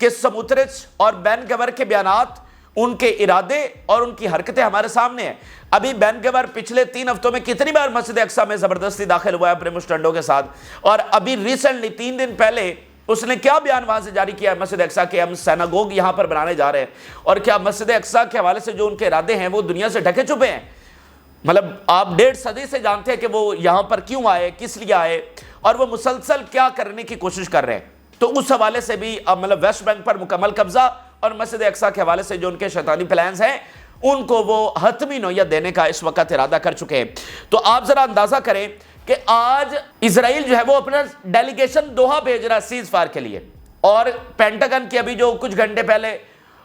کہ سموترچ اور بین گور کے بیانات، ان کے ارادے اور ان کی حرکتیں ہمارے سامنے ہیں۔ ابھی بین گور پچھلے 3 ہفتوں میں کتنی بار مسجد اقصی میں زبردستی داخل ہوا ہے اپنے مشٹنڈوں کے ساتھ، اور ابھی ریسنٹلی 3 دن پہلے اس نے کیا بیان وہاں سے جاری کیا ہے مسجد اقصی کے، ہم سیناگوگ یہاں پر بنانے جا رہے ہیں، اور کیا مسجد اقصی کے حوالے سے جو ان کے ارادے ہیں وہ دنیا سے ڈھکے چھپے ہیں؟ مطلب آپ 1.5 صدی سے جانتے ہیں کہ وہ یہاں پر کیوں آئے، کس لیے آئے، اور وہ مسلسل کیا کرنے کی کوشش کر رہے ہیں۔ تو اس حوالے سے بھی اب مطلب ویسٹ بینک پر مکمل قبضہ، اور مسجد اقصی کے حوالے سے جو ان کے شیطانی پلانز ہیں ان کو وہ حتمی نوعیت دینے کا اس وقت ارادہ کر چکے ہیں۔ تو آپ ذرا اندازہ کریں کہ آج اسرائیل جو ہے وہ اپنا ڈیلیگیشن دوحہ بھیج رہا ہے سیز فائر کے لیے، اور پینٹاگن کی ابھی جو کچھ گھنٹے پہلے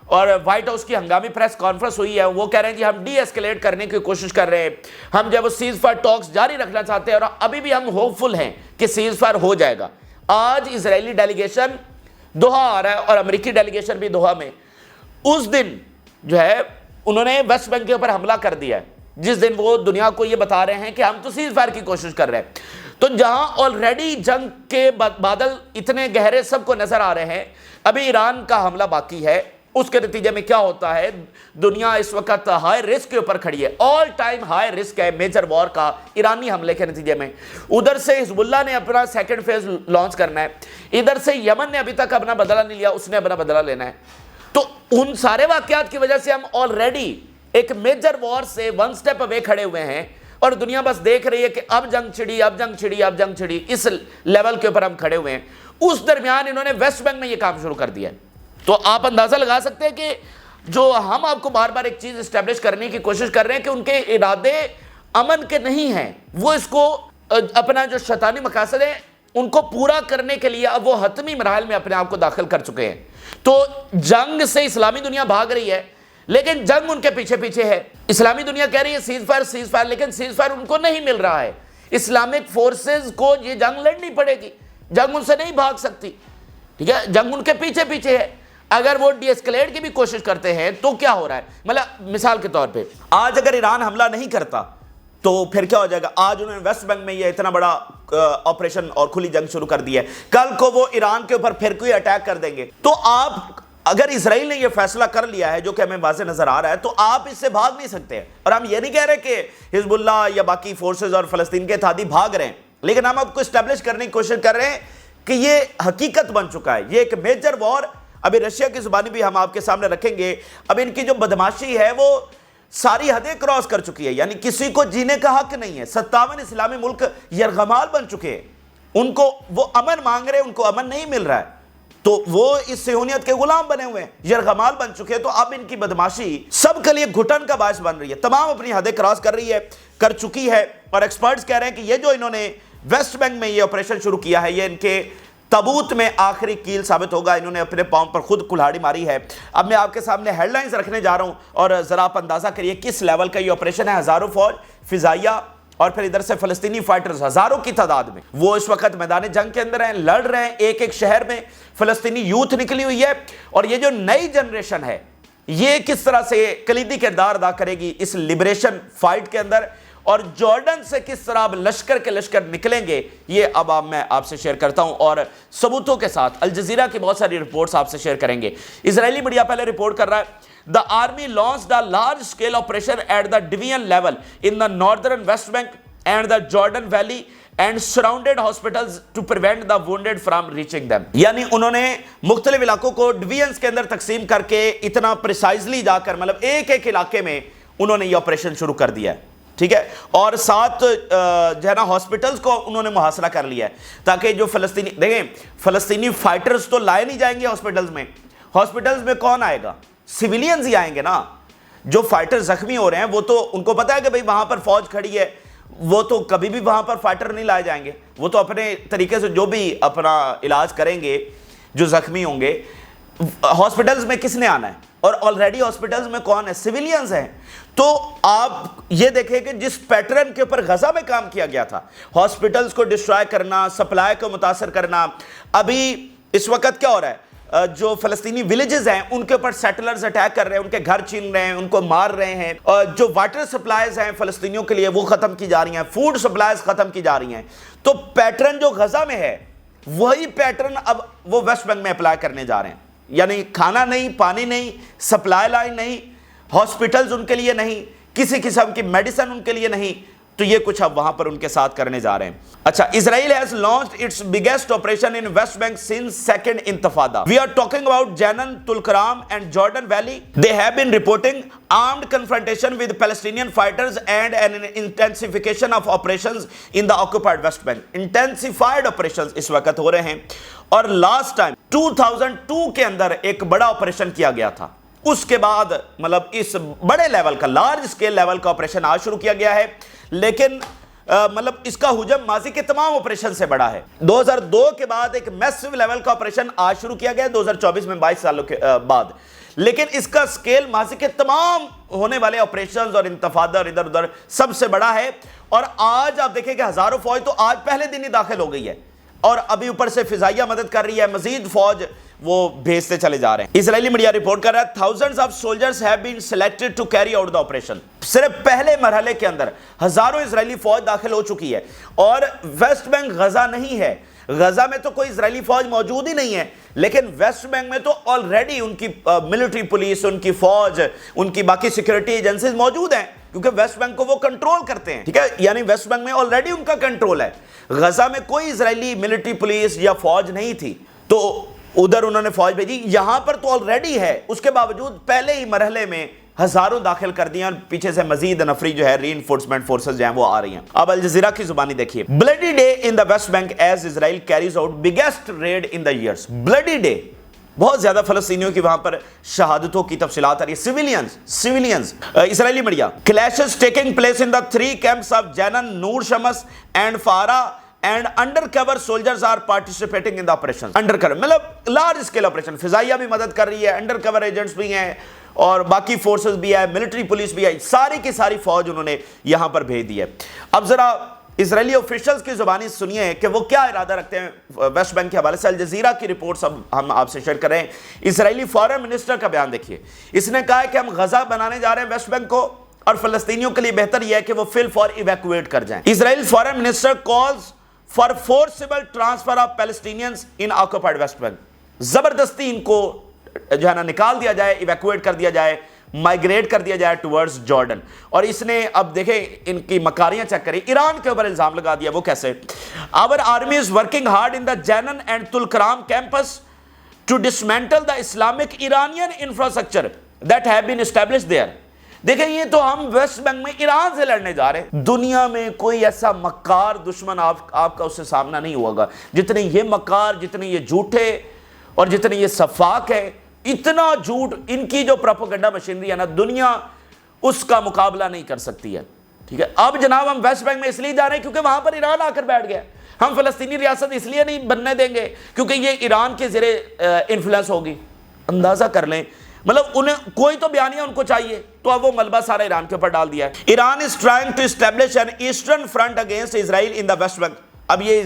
اور وائٹ ہاؤس کی ہنگامی پریس کانفرنس ہوئی ہے، وہ کہہ رہے ہیں کہ ہم ڈی ایسکیلیٹ کرنے کی کوشش کر رہے ہیں، ہم جو ہے وہ سیز فائر ٹاکس جاری رکھنا چاہتے ہیں، اور ابھی بھی ہم ہوپ فل ہیں کہ سیز فائر ہو جائے گا۔ آج اسرائیلی ڈیلیگیشن دوحہ آ رہا ہے، اور امریکی ڈیلیگیشن بھی دوحہ میں۔ اس دن جو ہے انہوں نے ویسٹ بینک کے اوپر حملہ کر دیا ہے، جس دن وہ دنیا کو یہ بتا رہے ہیں کہ ہم تو سیز فائر کی کوشش کر رہے ہیں۔ تو جہاں آلریڈی جنگ کے بادل اتنے گہرے سب کو نظر آ رہے ہیں، ابھی ایران کا حملہ باقی ہے، اس کے نتیجے میں کیا ہوتا ہے؟ دنیا اس وقت ہائی رسک کے اوپر کھڑی ہے، آل ٹائم ہائی رسک ہے میجر وار کا ایرانی حملے کے نتیجے میں۔ ادھر سے حزب اللہ نے اپنا سیکنڈ فیز لانچ کرنا ہے، ادھر سے یمن نے ابھی تک اپنا بدلہ نہیں لیا، اس نے اپنا بدلہ لینا ہے۔ تو ان سارے واقعات کی وجہ سے ہم آلریڈی ایک میجر وار سے 1 سٹیپ اوے کھڑے ہوئے ہیں، اور دنیا بس دیکھ رہی ہے کہ اب جنگ چھڑی، اب جنگ چھڑی، اب جنگ چھڑی، اس لیول کے اوپر ہم کھڑے ہوئے ہیں۔ اس درمیان انہوں نے ویسٹ بینک میں یہ کام شروع کر دیا ہے۔ تو آپ اندازہ لگا سکتے ہیں کہ جو ہم آپ کو بار بار ایک چیز اسٹیبلش کرنے کی کوشش کر رہے ہیں کہ ان کے ارادے امن کے نہیں ہیں، وہ اس کو اپنا جو شیطانی مقاصد ہیں ان کو پورا کرنے کے لیے اب وہ حتمی مراحل میں اپنے آپ کو داخل کر چکے ہیں۔ تو جنگ سے اسلامی دنیا بھاگ رہی ہے، لیکن جنگ ان کے پیچھے پیچھے ہے۔ اسلامی دنیا کہہ رہی ہے سیز فائر، لیکن سیز فائر ان کو نہیں مل رہا ہے۔ اسلامک فورسز کو یہ جنگ لڑنی پڑے گی، جنگ ان سے نہیں بھاگ سکتی، ٹھیک ہے، جنگ ان کے پیچھے پیچھے ہے۔ اگر وہ ڈی ایسکیلیٹ کی بھی کوشش کرتے ہیں تو کیا ہو رہا ہے؟ مطلب مثال کے طور پہ آج اگر ایران حملہ نہیں کرتا تو پھر کیا ہو جائے گا؟ آج انہوں نے ویسٹ بینک میں یہ اتنا بڑا آپریشن اور کھلی جنگ شروع کر دی ہے، کل کو وہ ایران کے اوپر پھر کوئی اٹیک کر دیں گے۔ تو آپ اگر اسرائیل نے یہ فیصلہ کر لیا ہے جو کہ ہمیں واضح نظر آ رہا ہے، تو آپ اس سے بھاگ نہیں سکتے ہیں۔ اور ہم یہ نہیں کہہ رہے کہ حزب اللہ یا باقی فورسز اور فلسطین کے اتحادی بھاگ رہے ہیں، لیکن ہم آپ کو اسٹیبلش کرنے کی کوشش کر رہے ہیں کہ یہ حقیقت بن چکا ہے، یہ ایک میجر وار۔ ابھی رشیا کی زبانی بھی ہم آپ کے سامنے رکھیں گے۔ اب ان کی جو بدماشی ہے وہ ساری حدیں کراس کر چکی ہے، یعنی کسی کو جینے کا حق نہیں ہے۔ 57 اسلامی ملک یرغمال بن چکے ہیں، ان کو وہ امن مانگ رہے ہیں، ان کو امن نہیں مل رہا ہے، تو وہ اس صہیونیت کے غلام بنے ہوئے ہیں، یرغمال بن چکے ہیں۔ تو اب ان کی بدماشی سب کے لیے گھٹن کا باعث بن رہی ہے، تمام اپنی حدیں کراس کر رہی ہے، کر چکی ہے۔ اور ایکسپرٹس کہہ رہے ہیں کہ یہ جو انہوں نے ویسٹ بینک میں یہ آپریشن شروع کیا ہے، یہ ان کے تابوت میں آخری کیل ثابت ہوگا۔ انہوں نے اپنے پاؤں پر خود کلہاڑی ماری ہے۔ اب میں آپ کے سامنے ہیڈ لائنز رکھنے جا رہا ہوں، اور ذرا آپ اندازہ کریے کس لیول کا یہ آپریشن ہے۔ ہزاروں فوج، فضائیہ، اور پھر ادھر سے فلسطینی فائٹرز ہزاروں کی تعداد میں وہ اس وقت میدان جنگ کے اندر ہیں، لڑ رہے ہیں۔ ایک ایک شہر میں فلسطینی یوتھ نکلی ہوئی ہے، اور یہ جو نئی جنریشن ہے یہ کس طرح سے کلیدی کردار ادا کرے گی اس لبریشن فائٹ کے اندر، اور جارڈن سے کس طرح اب لشکر کے لشکر نکلیں گے، یہ اب میں آپ سے شیئر کرتا ہوں، اور ثبوتوں کے ساتھ الجزیرہ کی بہت ساری رپورٹس آپ سے شیئر کریں گے۔ اسرائیلی میڈیا پہلے رپورٹ کر رہا ہے The army launched a large-scale operation at the division level in the northern West Bank and the Jordan Valley and surrounded hospitals to prevent the wounded from reaching them۔ یعنی انہوں نے مختلف علاقوں کو ڈویژنز کے اندر تقسیم کر کے اتنا پریسائزلی جا کر مطلب ایک ایک علاقے میں انہوں نے یہ آپریشن شروع کر دیا ہے، ٹھیک ہے، اور ساتھ جو ہے نا ہاسپٹلز کو انہوں نے محاصرہ کر لیا ہے، تاکہ جو فلسطینی دیکھیں فلسطینی فائٹرز تو لائے نہیں جائیں گے ہاسپٹلز میں۔ ہاسپٹلز میں کون آئے گا؟ سیویلینز ہی آئیں گے نا۔ جو فائٹر زخمی ہو رہے ہیں وہ تو ان کو پتا ہے کہ بھئی وہاں پر فوج کھڑی ہے، وہ تو کبھی بھی وہاں پر فائٹر نہیں لائے جائیں گے، وہ تو اپنے طریقے سے جو بھی اپنا علاج کریں گے جو زخمی ہوں گے۔ ہاسپٹلز میں کس نے آنا ہے؟ اور آلریڈی ہاسپٹلز میں کون ہے؟ سیویلینز ہیں۔ تو آپ یہ دیکھیں کہ جس پیٹرن کے اوپر غزہ میں کام کیا گیا تھا، ہاسپٹلز کو ڈسٹرائے کرنا، سپلائی کو متاثر کرنا، ابھی اس وقت کیا ہو رہا ہے؟ جو فلسطینی ولیجز ہیں ان کے اوپر سیٹلرز اٹیک کر رہے ہیں، ان کے گھر چھین رہے ہیں، ان کو مار رہے ہیں، اور جو واٹر سپلائز ہیں فلسطینیوں کے لیے وہ ختم کی جا رہی ہیں، فوڈ سپلائز ختم کی جا رہی ہیں۔ تو پیٹرن جو غزہ میں ہے وہی پیٹرن اب وہ ویسٹ بینک میں اپلائی کرنے جا رہے ہیں۔ یعنی کھانا نہیں، پانی نہیں، سپلائی لائن نہیں، ہاسپٹلز ان کے لیے نہیں، کسی قسم کی میڈیسن ان کے لیے نہیں. تو یہ کچھ اب وہاں پر ان کے ساتھ کرنے جا رہے ہیں. اچھا، اسرائیل has launched its biggest operation in West Bank since second intifada. We are talking about Jenin, Tulkaram and Jordan Valley. They have been reporting armed confrontation with Palestinian fighters and an intensification of operations in the occupied West Bank. Intensified operations اس وقت ہو رہے ہیں، اور last time 2002 کے اندر ایک بڑا operation کیا گیا تھا. اس کے بعد مطلب اس بڑے لیول کا، لارج اسکیل لیول کا آپریشن آج شروع کیا گیا ہے، لیکن مطلب اس کا حجم ماضی کے تمام آپریشن سے بڑا ہے. 2002 کے بعد ایک میسو لیول کا آپریشن آج شروع کیا گیا 2024 میں 22 سالوں کے بعد، لیکن اس کا اسکیل ماضی کے تمام ہونے والے آپریشنز اور انتفاضہ اور ادھر ادھر سب سے بڑا ہے. اور آج آپ دیکھیں کہ ہزاروں فوج تو آج پہلے دن ہی داخل ہو گئی ہے، اور ابھی اوپر سے فضائیہ مدد کر رہی ہے، مزید فوج وہ بھیجتے چلے جا رہے ہیں. اسرائیلی میڈیا رپورٹ کر رہا ہے thousands of soldiers have been selected to carry out the operation. صرف پہلے مرحلے کے اندر ہزاروں اسرائیلی فوج داخل ہو چکی ہے، اور ویسٹ بینک غزہ نہیں ہے. غزہ میں تو کوئی اسرائیلی فوج موجود ہی نہیں ہے، لیکن ویسٹ بینک میں تو آلریڈی ان کی ملٹری پولیس، ان کی فوج، ان کی باقی سیکیورٹی ایجنسیز موجود ہیں، کیونکہ ویسٹ بینک کو وہ کنٹرول کرتے ہیں. ٹھیک ہے، یعنی ویسٹ بینک میں آلریڈی ان کا کنٹرول ہے. غزہ میں کوئی اسرائیلی ملٹری پولیس یا فوج نہیں تھی، تو ادھر انہوں نے فوج بھیجی. یہاں پر تو آلریڈی ہے، اس کے باوجود پہلے ہی مرحلے میں ہزاروں داخل کر دیا، اور پیچھے سے مزید نفری جو ہے ری انفورسمنٹ فورسز جو ہیں وہ آ رہی ہیں. اب الجزیرہ کی زبانی دیکھیے. Bloody day in the West Bank as Israel carries out biggest raid in the years. Bloody day, بہت زیادہ فلسطینیوں کی وہاں پر شہادتوں کی تفصیلات آ رہی ہے. Civilians Israeli media. Clashes taking place in the 3 camps of Jenin, Nur Shams and Fara and undercover soldiers are participating in the operation. undercover مطلب لارج اسکیل آپریشن، فضائیہ بھی مدد کر رہی ہے، انڈر کور ایجنٹس بھی ہیں، اور باقی فورسز بھی ہے، ملٹری پولیس بھی ہے، ساری کی ساری فوج انہوں نے یہاں پر بھیج دی ہے. اب ذرا اسرائیلی آفیشلز کی زبانی سنیے کہ وہ کیا ارادہ رکھتے ہیں ویسٹ بینک کے حوالے سے. الجزیرہ کی رپورٹس اب ہم آپ سے شیئر کر رہے ہیں. اسرائیلی فارن منسٹر کا بیان دیکھیے. اس نے کہا ہے کہ ہم غزہ بنانے جا رہے ہیں ویسٹ بینک کو، اور فلسطینیوں کے لیے بہتر یہ ہے کہ وہ فی الفور ایویکویٹ کر جائیں. Israel foreign minister calls for forcible transfer of Palestinians in occupied West Bank. زبردستی ان کو جو ہے نا نکال دیا جائے، ایویکویٹ کر دیا جائے، مائگریٹ کر دیا جائے ٹورڈز جارڈن. اور اس نے اب دیکھیں ان کی مکاریاں چیک کریں، ایران کے اوپر الزام لگا دیا. وہ کیسے؟ Our army is working hard in the Jenin and Tulkaram campus to dismantle the Islamic Iranian infrastructure that have been established there. دیکھیں یہ تو ہم ویسٹ بینک میں ایران سے لڑنے جا رہے ہیں. دنیا میں کوئی ایسا مکار دشمن آپ کا اس سے سامنا نہیں ہوگا جتنے یہ مکار، جتنے یہ جھوٹے اور جتنے یہ صفاق ہے. اتنا جھوٹ، ان کی جو پروپیگنڈا مشینری ہے نا، دنیا اس کا مقابلہ نہیں کر سکتی ہے. ٹھیک ہے، اب جناب ہم ویسٹ بینک میں اس لیے جا رہے ہیں کیونکہ وہاں پر ایران آ کر بیٹھ گیا. ہم فلسطینی ریاست اس لیے نہیں بننے دیں گے کیونکہ یہ ایران کے زیر انفلوئنس ہوگی. اندازہ کر لیں، مطلب انہیں کوئی تو بیانیہ ان کو چاہیے، تو اب وہ ملبہ سارا ایران کے اوپر ڈال دیا ہے. Iran is trying to establish an eastern front against Israel in the West Bank. اب یہ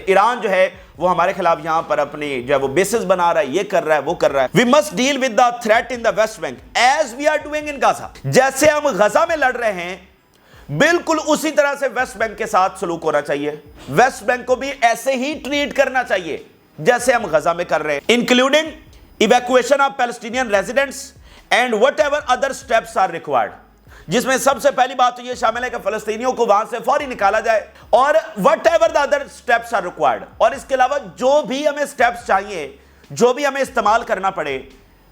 ایران جو ہے وہ ہمارے خلاف یہاں پر اپنی جو ہے وہ بیسز بنا رہا ہے، یہ کر رہا ہے، وہ کر رہا ہے. We must deal with the threat in the West Bank as we are doing in Gaza. جیسے ہم غزہ میں لڑ رہے ہیں، بالکل اسی طرح سے ویسٹ بینک کے ساتھ سلوک ہونا چاہیے. ویسٹ بینک کو بھی ایسے ہی ٹریٹ کرنا چاہیے جیسے ہم غزہ میں کر رہے ہیں. Including evacuation of Palestinian residents and whatever other steps are required. جس میں سب سے پہلی بات تو یہ شامل ہے کہ فلسطینیوں کو وہاں سے فوری نکالا جائے، اور whatever the other steps are required. اور اس کے علاوہ جو بھی ہمیں اسٹیپس چاہیے، جو بھی ہمیں استعمال کرنا پڑے،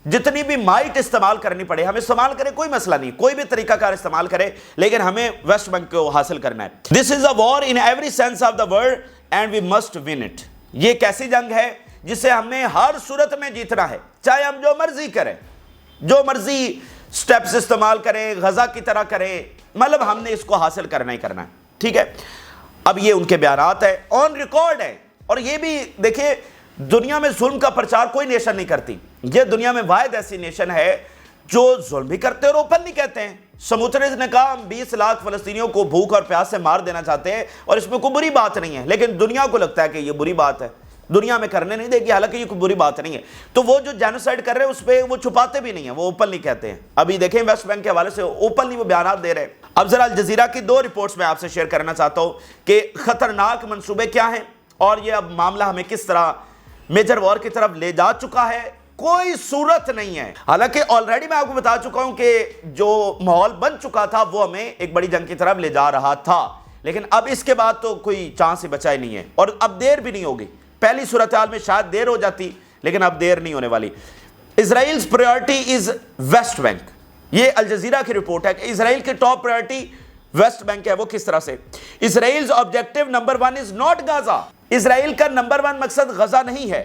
جتنی بھی مائٹ استعمال کرنی پڑے، ہم استعمال کریں، کوئی مسئلہ نہیں، کوئی بھی طریقہ کار استعمال کرے، لیکن ہمیں ویسٹ بینک کو حاصل کرنا ہے. This is a war in every sense of the word and we must win it. یہ ایک ایسی جنگ ہے جسے ہم نے ہر صورت میں جیتنا ہے، چاہے ہم جو مرضی کریں، جو مرضی سٹیپس استعمال کریں، غزہ کی طرح کریں، مطلب ہم نے اس کو حاصل کرنا ہی کرنا ہے. ٹھیک ہے، اب یہ ان کے بیانات ہیں، آن ریکارڈ ہے. اور یہ بھی دیکھیں، دنیا میں ظلم کا پرچار کوئی نیشن نہیں کرتی. یہ دنیا میں واحد ایسی نیشن ہے جو ظلم بھی کرتے اور اوپن نہیں کہتے ہیں. سموتریز نے کہا ہم 20 لاکھ فلسطینیوں کو بھوک اور پیاس سے مار دینا چاہتے ہیں اور اس میں کوئی بری بات نہیں ہے، لیکن دنیا کو لگتا ہے کہ یہ بری بات ہے، دنیا میں کرنے نہیں دے گی، حالانکہ یہ کوئی بری بات نہیں ہے. تو وہ جو جینوسائیڈ کر رہے ہیں اس پہ وہ چھپاتے بھی نہیں ہیں، وہ اوپن نہیں کہتے ہیں. ابھی دیکھیں ویسٹ بینک کے حوالے سے اوپنلی وہ بیانات دے رہے ہیں. اب ذرا الجزیرہ کی 2 رپورٹس میں آپ سے شیئر کرنا چاہتا ہوں کہ خطرناک منصوبے کیا ہیں اور یہ اب معاملہ ہمیں کس طرح میجر وار کی طرف لے جا چکا ہے. کوئی صورت نہیں ہے. حالانکہ آلریڈی میں آپ کو بتا چکا ہوں کہ جو ماحول بن چکا تھا وہ ہمیں ایک بڑی جنگ کی طرف لے جا رہا تھا, لیکن اب اس کے بعد تو کوئی چانس ہی بچا ہی نہیں ہے, اور اب دیر بھی نہیں ہوگی. پہلی صورتحال میں شاید دیر ہو جاتی, لیکن اب دیر نہیں ہونے والی. اسرائیل's priority is ویسٹ بینک. یہ الجزیرہ کی رپورٹ ہے کہ اسرائیل کی ٹاپ پرائرٹی ویسٹ بینک ہے. وہ کس طرح سے؟ اسرائیل's objective number 1 is not Gaza. اسرائیل کا نمبر 1 مقصد غزہ نہیں ہے.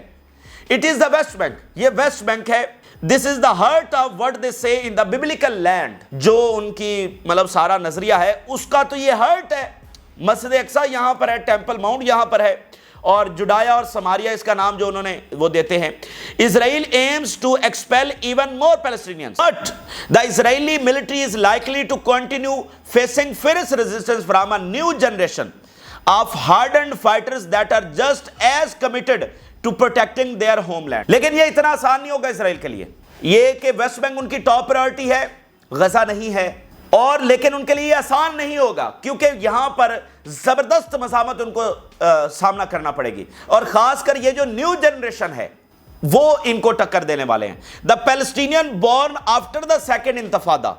It is the West Bank. یہ ویسٹ بینک ہے. This is the heart of what they say in the biblical land. جو ان کی مطلب سارا نظریہ ہے اس کا تو یہ ہرٹ ہے. مسجد اقصی یہاں پر ہے, ٹیمپل ماؤنٹ یہاں پر ہے, اور جڈایا اور سماریہ اس کا نام جو انہوں نے وہ دیتے ہیں. Israel aims to expel even more Palestinians. But the Israeli military is likely to continue facing fierce resistance from a new generation of hardened fighters that are just as committed to protecting their homeland. لیکن یہ اتنا آسان نہیں ہوگا اسرائیل کے لیے. یہ کہ ویسٹ بینک ان کی ٹاپ پرائرٹی ہے, غزہ نہیں ہے, اور لیکن ان کے لیے آسان نہیں ہوگا کیونکہ یہاں پر زبردست مزاحمت ان کو سامنا کرنا پڑے گی, اور خاص کر یہ جو نیو جنریشن ہے وہ ان کو ٹکر دینے والے ہیں. The Palestinian born after the second intifada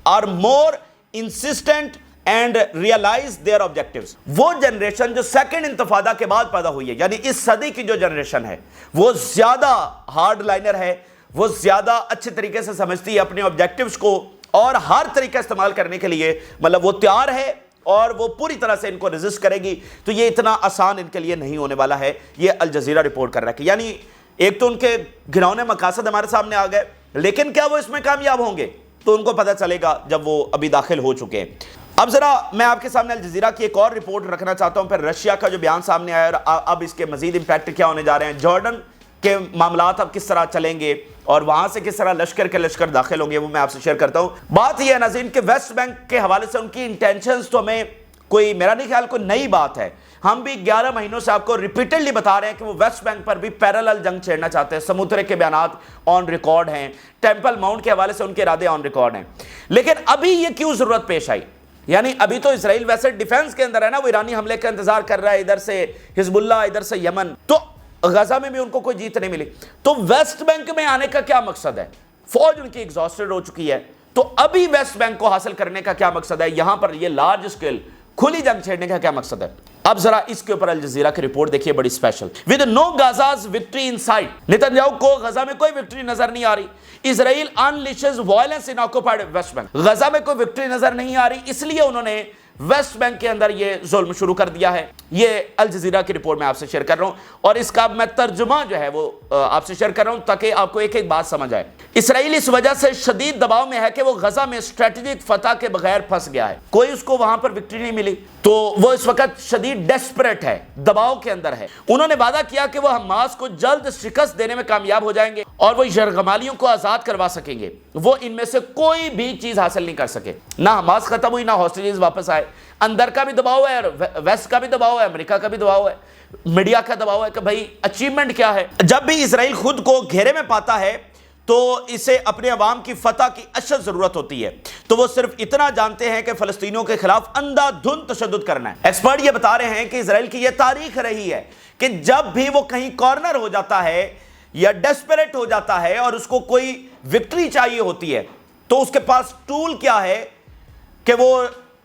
are more insistent and realize their objectives. وہ جنریشن جو سیکنڈ انتفادہ کے بعد پیدا ہوئی ہے, یعنی اس صدی کی جو جنریشن ہے, وہ زیادہ ہارڈ لائنر ہے, وہ زیادہ اچھے طریقے سے سمجھتی ہے اپنے آبجیکٹیوز کو, اور ہر طریقہ استعمال کرنے کے لیے مطلب وہ تیار ہے, اور وہ پوری طرح سے ان کو ریزسٹ کرے گی. تو یہ اتنا آسان ان کے لیے نہیں ہونے والا ہے. یہ الجزیرہ رپورٹ کر رہا ہے کہ یعنی ایک تو ان کے گھنونے مقاصد ہمارے سامنے آ گئے, لیکن کیا وہ اس میں کامیاب ہوں گے تو ان کو پتہ چلے گا جب وہ ابھی داخل ہو چکے ہیں. اب ذرا میں آپ کے سامنے الجزیرہ کی ایک اور رپورٹ رکھنا چاہتا ہوں, پھر رشیا کا جو بیان سامنے آیا اور اب اس کے مزید امپیکٹ کیا ہونے جا رہے ہیں, جارڈن کے معاملات اب کس طرح چلیں گے, اور وہاں سے کس طرح لشکر کے لشکر داخل ہوں گے, وہ میں آپ سے شیئر کرتا ہوں. بات یہ ہے ناظرین کہ ویسٹ بینک کے حوالے سے ان کی انٹینشنز تو ہمیں کوئی, میرا نہیں خیال کوئی نئی بات ہے. ہم بھی 11 مہینوں سے آپ کو ریپیٹڈلی بتا رہے ہیں کہ وہ ویسٹ بینک پر بھی پیرالل جنگ چھیڑنا چاہتے ہیں. سموترے کے بیانات آن ریکارڈ ہیں, ٹیمپل ماؤنٹ کے حوالے سے ان کے ارادے آن ریکارڈ ہیں, لیکن ابھی یہ کیوں ضرورت پیش آئی؟ یعنی ابھی تو اسرائیل ویسے ڈیفنس کے اندر ہے نا, وہ ایرانی حملے کا انتظار کر رہا ہے, ادھر سے حزب اللہ, ادھر سے یمن, تو غزہ میں بھی ان کو کوئی جیت نہیں ملی. تو ویسٹ بینک میں آنے کا کیا مقصد ہے؟ فوج ان کی ایگزاسٹڈ ہو چکی ہے, تو ابھی ویسٹ بینک کو حاصل کرنے کا کیا مقصد ہے؟ یہاں پر یہ لارج اسکیل کھلی جنگ چھیڑنے کا کیا مقصد ہے؟ اب ذرا اس کے اوپر الجزیرہ کی رپورٹ دیکھیے, بڑی special. With no Gaza's victory in sight. Netanyahu کو غزہ میں کوئی وکٹری نظر نہیں آ رہی. اسرائیل unleashes violence in occupied West Bank. Gaza میں کوئی وکٹری نظر نہیں آ رہی, اس لیے انہوں نے ویسٹ بینک کے اندر یہ ظلم شروع کر دیا ہے. یہ الجزیرہ کی رپورٹ میں آپ سے شیئر کر رہا ہوں, اور اس کا میں ترجمہ جو ہے وہ آپ سے شیئر کر رہا ہوں تاکہ آپ کو ایک ایک بات سمجھ آئے. اسرائیل اس وجہ سے شدید دباؤ میں ہے کہ وہ غزہ میں اسٹریٹجک فتح کے بغیر پھنس گیا ہے. کوئی اس کو وہاں پر وکٹری نہیں ملی, تو وہ اس وقت شدید ڈیسپریٹ ہے, دباؤ کے اندر ہے. انہوں نے وعدہ کیا کہ وہ حماس کو جلد شکست دینے میں کامیاب ہو جائیں گے اور وہ یرغمالیوں کو آزاد کروا سکیں گے. وہ ان میں سے کوئی بھی چیز حاصل نہیں کر سکے. نہ حماس ختم ہوئی, نہ ہاسٹیجز واپس آئے. اندر کا بھی دباؤ ہے, اور ویسٹ کا بھی دباؤ ہے, امریکہ کا بھی دباؤ ہے, میڈیا کا دباؤ ہے کہ بھائی اچیومنٹ کیا ہے. جب بھی اسرائیل خود کو گھیرے میں پاتا ہے تو اسے اپنے عوام کی فتح کی اشد ضرورت ہوتی ہے. تو وہ صرف اتنا جانتے ہیں کہ فلسطینیوں کے خلاف اندھا دھند تشدد کرنا ہے. ایکسپرٹ یہ بتا رہے ہیں کہ اسرائیل کی یہ تاریخ رہی ہے کہ جب بھی وہ کہیں کارنر ہو جاتا ہے یا ڈیسپریٹ ہو جاتا ہے اور اس کو کوئی وکٹری چاہیے ہوتی ہے, تو اس کے پاس ٹول کیا ہے کہ وہ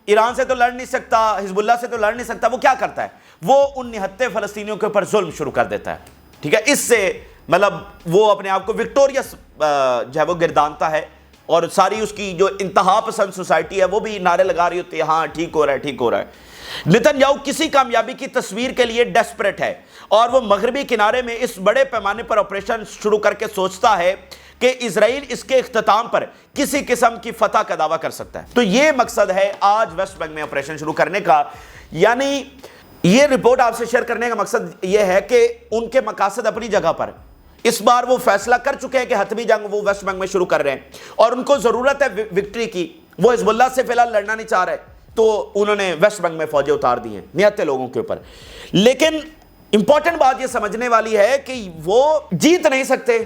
ایران سے تو لڑ نہیں سکتا, حزب اللہ سے تو لڑ نہیں سکتا. وہ کیا کرتا ہے؟ وہ ان نہتے فلسطینیوں کے اوپر ظلم شروع کر دیتا ہے. ٹھیک ہے, اس سے مطلب وہ اپنے آپ کو وکٹوریس جو ہے وہ گردانتا ہے, اور ساری اس کی جو انتہا پسند سوسائٹی ہے وہ بھی نعرے لگا رہی ہوتی ہے, ہاں ٹھیک ہو رہا ہے, ٹھیک ہو رہا ہے. نتنیاہو کسی کامیابی کی تصویر کے لیے ڈیسپریٹ ہے, اور وہ مغربی کنارے میں اس بڑے پیمانے پر آپریشن شروع کر کے سوچتا ہے کہ اسرائیل اس کے اختتام پر کسی قسم کی فتح کا دعویٰ کر سکتا ہے. تو یہ مقصد ہے آج ویسٹ بینک میں آپریشن شروع کرنے کا. یعنی یہ رپورٹ آپ سے شیئر کرنے کا مقصد یہ ہے کہ ان کے مقاصد اپنی جگہ پر, اس بار وہ فیصلہ کر چکے ہیں کہ حتمی جنگ وہ ویسٹ بینک میں شروع کر رہے ہیں, اور ان کو ضرورت ہے وکٹری کی. وہ حزب اللہ سے فی الحال لڑنا نہیں چاہ رہے, تو انہوں نے ویسٹ بینک میں فوجیں اتار دی ہیں نہتے لوگوں کے اوپر. لیکن امپورٹنٹ بات یہ سمجھنے والی ہے کہ وہ جیت نہیں سکتے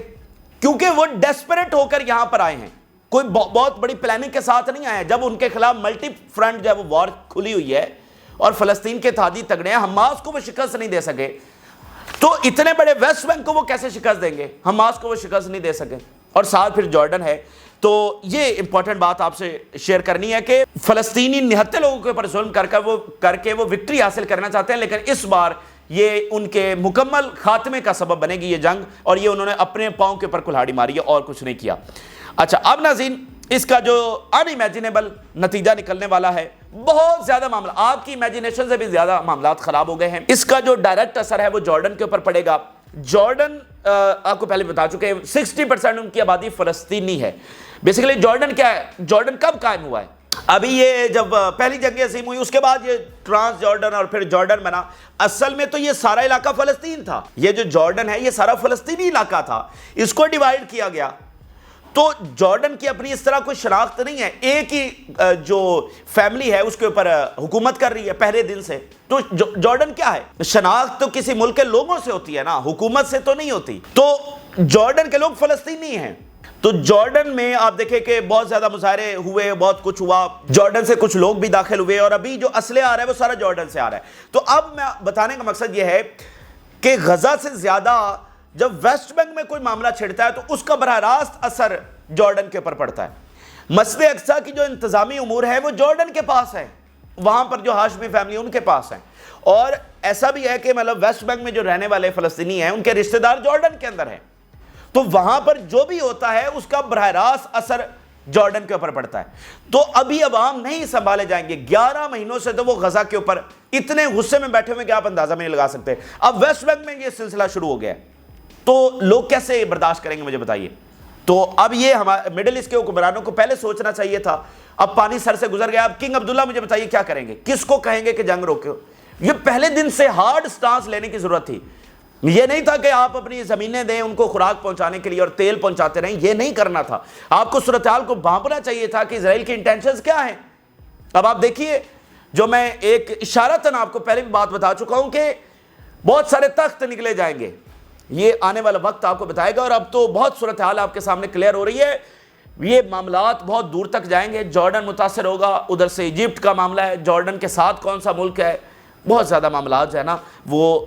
کیونکہ وہ ڈیسپریٹ ہو کر یہاں پر آئے ہیں. کوئی بہت بڑی پلاننگ کے ساتھ نہیں آئے. جب ان کے خلاف ملٹی فرنٹ جو ہے وہ وار کھلی ہوئی ہے اور فلسطین کے اتحادی تگڑے ہیں, حماس کو وہ شکست نہیں دے سکے, تو اتنے بڑے ویسٹ بینک کو وہ کیسے شکست دیں گے؟ حماس کو وہ شکست نہیں دے سکے. اور ساتھ پھر جارڈن ہے. تو یہ امپورٹنٹ بات آپ سے شیئر کرنی ہے کہ فلسطینی نہتے لوگوں کے اوپر ظلم کر کے وہ وکٹری حاصل کرنا چاہتے ہیں، لیکن اس بار یہ ان کے مکمل خاتمے کا سبب بنے گی یہ جنگ، اور یہ انہوں نے اپنے پاؤں کے اوپر کلہاڑی ماری ہے اور کچھ نہیں کیا. اچھا اب ناظرین اس کا جو ان امیجنیبل نتیجہ نکلنے والا ہے، بہت زیادہ معاملہ، آپ کی امیجنیشن سے بھی زیادہ معاملات خراب ہو گئے ہیں. اس کا جو ڈائریکٹ اثر ہے وہ جارڈن کے اوپر پڑے گا. جارڈن آپ کو پہلے بتا چکے ہیں 60% ان کی آبادی فلسطینی ہے. بیسیکلی جارڈن کیا ہے؟ جارڈن کب قائم ہوا ہے؟ ابھی یہ جب پہلی جنگ عظیم ہوئی اس کے بعد یہ ٹرانس جارڈن اور پھر جارڈن بنا. اصل میں تو یہ سارا علاقہ فلسطین تھا. یہ جو جارڈن ہے یہ سارا فلسطینی علاقہ تھا، اس کو ڈیوائیڈ کیا گیا. تو جارڈن کی اپنی اس طرح کوئی شناخت نہیں ہے، ایک ہی جو فیملی ہے اس کے اوپر حکومت کر رہی ہے پہلے دن سے. تو جارڈن کیا ہے؟ شناخت تو کسی ملک کے لوگوں سے ہوتی ہے نا، حکومت سے تو نہیں ہوتی. تو جارڈن کے لوگ فلسطینی ہیں. تو جارڈن میں آپ دیکھیں کہ بہت زیادہ مظاہرے ہوئے، بہت کچھ ہوا، جارڈن سے کچھ لوگ بھی داخل ہوئے، اور ابھی جو اسلحہ آ رہا ہے وہ سارا جارڈن سے آ رہا ہے. تو اب میں بتانے کا مقصد یہ ہے کہ غزہ سے زیادہ جب ویسٹ بینک میں کوئی معاملہ چھڑتا ہے تو اس کا براہ راست اثر جارڈن کے اوپر پڑتا ہے. مسجد اقصیٰ کی جو انتظامی امور ہے وہ جارڈن کے پاس ہے، وہاں پر جو ہاشمی فیملی ان کے پاس ہیں. اور ایسا بھی ہے کہ مطلب ویسٹ بینک میں جو رہنے والے فلسطینی ہیں ان کے رشتہ دار جارڈن کے اندر ہیں. تو وہاں پر جو بھی ہوتا ہے اس کا براہ راست اثر جارڈن کے اوپر پڑتا ہے. تو ابھی عوام نہیں سنبھالے جائیں گے. 11 مہینوں سے تو وہ غزہ کے اوپر اتنے غصے میں بیٹھے ہوئے کہ آپ اندازہ میں نہیں لگا سکتے. اب ویسٹ بینک میں یہ سلسلہ شروع ہو گیا ہے تو لوگ کیسے برداشت کریں گے مجھے بتائیے. تو اب یہ ہمارے مڈل ایسٹ کے حکمرانوں کو پہلے سوچنا چاہیے تھا. اب پانی سر سے گزر گیا. اب کنگ عبداللہ مجھے بتائیے کیا کریں گے؟ کس کو کہیں گے کہ جنگ روکو؟ یہ پہلے دن سے ہارڈ سٹانس لینے کی ضرورت تھی. یہ نہیں تھا کہ آپ اپنی زمینیں دیں ان کو خوراک پہنچانے کے لیے اور تیل پہنچاتے رہیں، یہ نہیں کرنا تھا. آپ کو صورتحال کو بھانپنا چاہیے تھا کہ اسرائیل کی انٹینشنز کیا ہیں. اب آپ دیکھیے، جو میں ایک اشارتاً آپ کو پہلے بھی بات بتا چکا ہوں کہ بہت سارے تخت نکلے جائیں گے. یہ آنے والا وقت آپ کو بتائے گا. اور اب تو بہت صورتحال آپ کے سامنے کلیئر ہو رہی ہے. یہ معاملات بہت دور تک جائیں گے. جارڈن متاثر ہوگا، ادھر سے ایجپٹ کا معاملہ ہے، جارڈن کے ساتھ کون سا ملک ہے، بہت زیادہ معاملات جو ہے نا وہ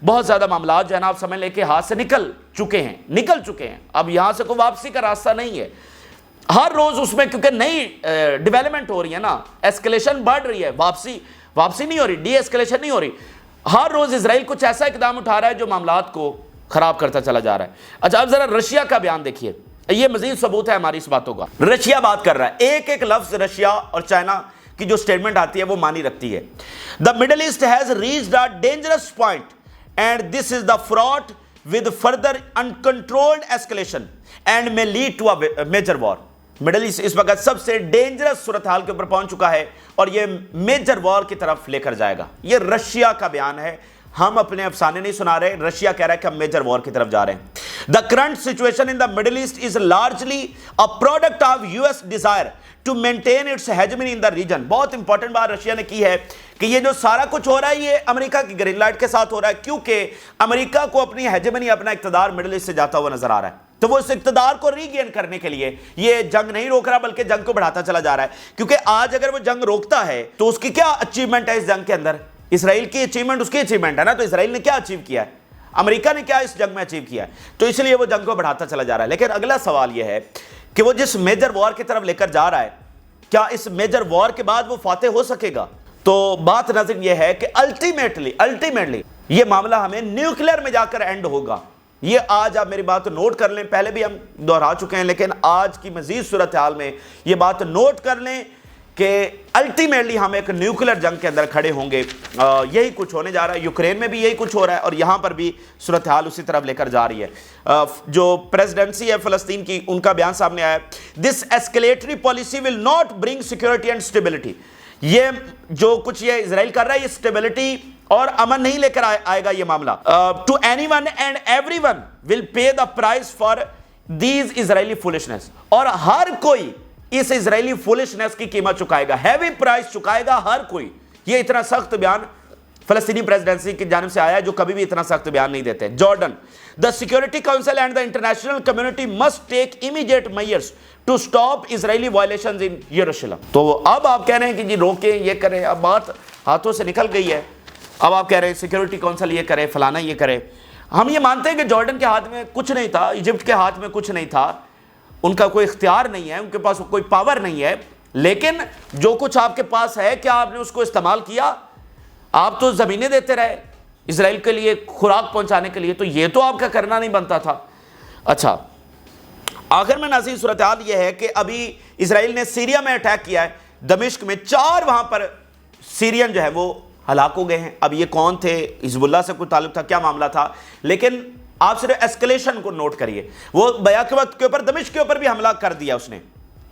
بہت زیادہ معاملات جو ہے نا آپ سمجھ لیں کہ ہاتھ سے نکل چکے ہیں. اب یہاں سے کوئی واپسی کا راستہ نہیں ہے. ہر روز اس میں کیونکہ نئی ڈیولپمنٹ ہو رہی ہے نا، ایسکلیشن بڑھ رہی ہے، واپسی نہیں ہو رہی، ڈی ایسکلیشن نہیں ہو رہی. ہر روز اسرائیل کچھ ایسا اقدام اٹھا رہا ہے جو معاملات کو خراب کرتا چلا جا رہا ہے. اچھا اب ذرا رشیا کا بیان دیکھیے، یہ مزید ثبوت ہے ہماری اس باتوں کا. رشیا بات کر رہا ہے، ایک لفظ رشیا اور چائنا کی جو سٹیٹمنٹ آتی ہے وہ مانی رکھتی ہے. The Middle East has reached a dangerous point and this is the fraught with further uncontrolled escalation and may lead to a major war. Middle east اس وقت سب سے ڈینجرس صورتحال کے اوپر پہنچ چکا ہے اور یہ میجر وار کی طرف لے کر جائے گا. یہ رشیا کا بیان ہے، ہم اپنے افسانے نہیں سنا رہے. رشیا کہہ رہا ہے کہ ہم میجر وار کی طرف جا رہے ہیں. The current situation in the Middle East is largely a product of US desire to maintain its hegemony in the region. بہت امپورٹنٹ بات رشیا نے کی ہے کہ یہ جو سارا کچھ ہو رہا ہے یہ امریکہ کی گرین لائٹ کے ساتھ ہو رہا ہے، کیونکہ امریکہ کو اپنی ہیجمنی، اپنا اقتدار مڈل ایسٹ سے جاتا ہوا نظر آ رہا ہے. تو وہ اس اقتدار کو ری گین کرنے کے لیے یہ جنگ نہیں روک رہا بلکہ جنگ کو بڑھاتا چلا جا رہا ہے. کیونکہ آج اگر وہ جنگ روکتا ہے تو اس کی کیا اچیومنٹ ہے اس جنگ کے اندر؟ اسرائیل کی اچیومنٹ اس کی اچیومنٹ ہے نا. تو اسرائیل نے کیا اچیو کیا ہے؟ امریکہ نے کیا اس جنگ میں اچیو کیا ہے؟ تو اس لیے وہ جنگ کو بڑھاتا چلا جا رہا ہے. لیکن اگلا سوال یہ ہے کہ وہ جس میجر وار کی طرف لے کر جا رہا ہے، کیا اس میجر وار کے بعد وہ فاتح ہو سکے گا؟ تو بات نظر یہ ہے کہ الٹیمیٹلی یہ معاملہ ہمیں نیوکلیر میں جا کر اینڈ ہوگا. یہ آج آپ میری بات نوٹ کر لیں، پہلے بھی ہم دہرا چکے ہیں لیکن آج کی مزید صورتحال میں یہ بات نوٹ کر لیں کہ الٹیمیٹلی ہم ایک نیوکلیر جنگ کے اندر کھڑے ہوں گے. یہی کچھ ہونے جا رہا ہے. یوکرین میں بھی یہی کچھ ہو رہا ہے اور یہاں پر بھی صورتحال اسی طرف لے کر جا رہی ہے. جو پریزیڈنسی ہے فلسطین کی، ان کا بیان سامنے آیا ہے، this escalatory policy will not bring security and stability. یہ جو کچھ یہ اسرائیل کر رہا ہے یہ اسٹیبلٹی اور امن نہیں لے کر آئے گا یہ معاملہ. To anyone and everyone will pay the price for these Israeli foolishness. اور ہر کوئی اس اسرائیلی فولشنس کی قیمت چکائے گا، ہیوی پرائز چکائے گا ہر کوئی. یہ اتنا سخت بیان فلسطینی پریزیڈنسی کی جانب سے آیا ہے جو کبھی بھی اتنا سخت بیان نہیں دیتے. Jordan, the Security Council and the international community must take immediate measures to stop Israeli violations in Jerusalem. تو اب آپ کہہ رہے ہیں کہ جی روکیں، یہ کریں. اب بات ہاتھوں سے نکل گئی ہے. اب آپ کہہ رہے ہیں سیکیورٹی کونسل یہ کرے، فلانا یہ کرے. ہم یہ مانتے ہیں کہ جارڈن کے ہاتھ میں کچھ نہیں تھا، ایجپٹ کے ہاتھ میں کچھ نہیں تھا، ان کا کوئی اختیار نہیں ہے، ان کے پاس کوئی پاور نہیں ہے، لیکن جو کچھ آپ کے پاس ہے کیا آپ نے اس کو استعمال کیا؟ آپ تو زمینیں دیتے رہے اسرائیل کے لیے خوراک پہنچانے کے لیے، تو یہ تو آپ کا کرنا نہیں بنتا تھا. اچھا، آخر میں ناظرین صورتحال یہ ہے کہ ابھی اسرائیل نے سیریا میں اٹیک کیا ہے، دمشق میں 4 وہاں پر سیرین جو ہے وہ ہلاک ہو گئے ہیں. اب یہ کون تھے؟ حزب اللہ سے کوئی تعلق تھا؟ کیا معاملہ تھا؟ لیکن آپ صرف ایسکلیشن کو نوٹ کریے. وہ بیعت کے وقت کے اوپر دمشق کے اوپر بھی حملہ کر دیا، اس نے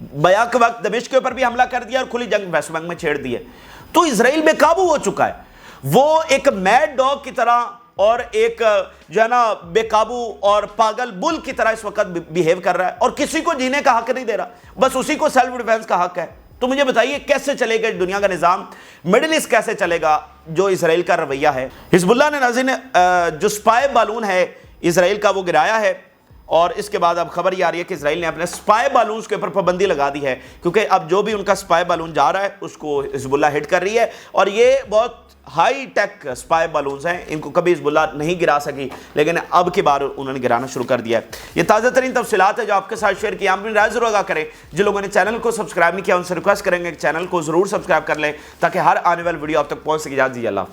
بیعت کے وقت دمشق کے اوپر بھی حملہ کر دیا اور کھلی جنگ ویسٹ بینک میں چھیڑ دی ہے. تو اسرائیل بے قابو ہو چکا ہے، وہ ایک میڈ ڈاگ کی طرح اور ایک جو ہے نا بے قابو اور پاگل بل کی طرح اس وقت بیہیو کر رہا ہے، اور کسی کو جینے کا حق نہیں دے رہا، بس اسی کو سیلف ڈیفینس کا حق ہے. تو مجھے بتائیے کیسے چلے گا دنیا کا نظام، مڈل ایسٹ کیسے چلے گا جو اسرائیل کا رویہ ہے؟ حزب اللہ نے ناظرین جو سپائی بالون ہے اسرائیل کا وہ گرایا ہے، اور اس کے بعد اب خبر یہ آ رہی ہے کہ اسرائیل نے اپنے سپائی بالونز کے اوپر پابندی لگا دی ہے، کیونکہ اب جو بھی ان کا سپائی بالون جا رہا ہے اس کو حزب اللہ ہٹ کر رہی ہے، اور یہ بہت ہائی ٹیک سپائی بالونز ہیں، ان کو کبھی حزب اللہ نہیں گرا سکی، لیکن اب کی بار انہوں نے گرانا شروع کر دیا ہے. یہ تازہ ترین تفصیلات ہے جو آپ کے ساتھ شیئر کی. آپ اپنی رائے ضرور آگاہ کریں. جن لوگوں نے چینل کو سبسکرائب نہیں کیا ان سے ریکویسٹ کریں گے کہ چینل کو ضرور سبسکرائب کر لیں تاکہ ہر آنے والی ویڈیو آپ تک پہنچ سکے. اجازت دیجیے، اللہ.